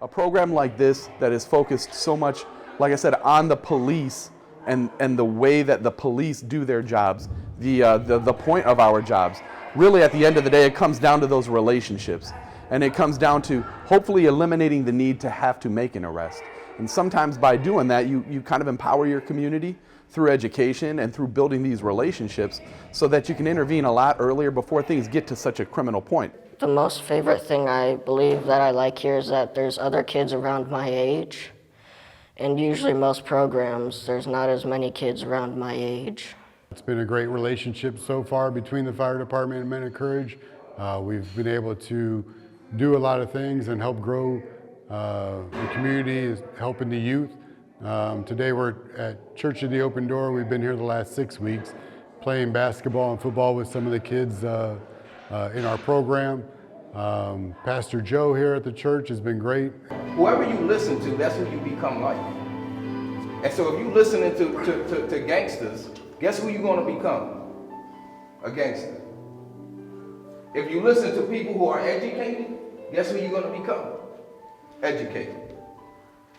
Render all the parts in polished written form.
A program like this that is focused so much, like I said, on the police and the way that the police do their jobs, the point of our jobs. Really, at the end of the day, it comes down to those relationships. And it comes down to hopefully eliminating the need to have to make an arrest. And sometimes by doing that, you kind of empower your community through education and through building these relationships so that you can intervene a lot earlier before things get to such a criminal point. The most favorite thing I believe that I like here is that there's other kids around my age. And usually most programs, there's not as many kids around my age. It's been a great relationship so far between the fire department and Men of Courage. We've been able to do a lot of things and help grow the community, helping the youth. Today we're at Church of the Open Door. We've been here the last 6 weeks playing basketball and football with some of the kids in our program. Pastor Joe here at the church has been great. Whoever you listen to, that's who you become like. And so if you listening to gangsters, guess who you're going to become? A gangster. If you listen to people who are educated, guess who you're going to become? Educated.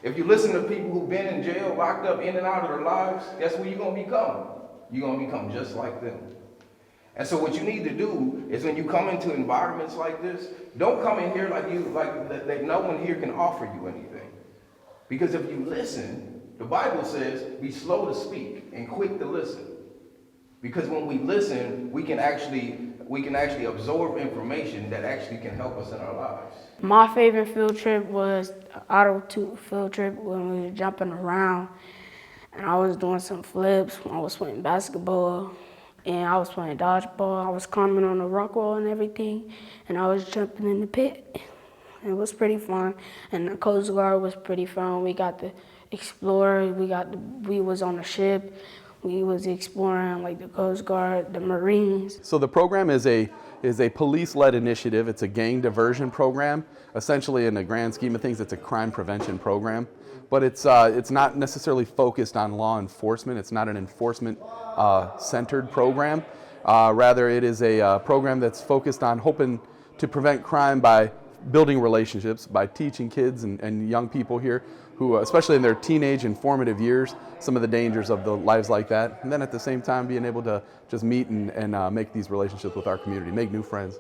If you listen to people who've been in jail, locked up in and out of their lives, guess who you're going to become? You're going to become just like them. And so what you need to do is when you come into environments like this, don't come in here like no one here can offer you anything. Because if you listen, the Bible says, be slow to speak and quick to listen. Because when we listen, we can actually absorb information that actually can help us in our lives. My favorite field trip was the auto field trip when we were jumping around and I was doing some flips, I was playing basketball and I was playing dodgeball. I was climbing on the rock wall and everything and I was jumping in the pit. It was pretty fun and the Coast Guard was pretty fun. We got to explore, we was on a ship. We was exploring like the Coast Guard, the Marines. So the program is a police-led initiative. It's a gang diversion program. Essentially, in the grand scheme of things, it's a crime prevention program. But it's not necessarily focused on law enforcement. It's not an enforcement-centered program. Rather, it is a program that's focused on hoping to prevent crime by building relationships, by teaching kids and young people here who, especially in their teenage and formative years, some of the dangers of the lives like that. And then at the same time, being able to just meet and make these relationships with our community, make new friends.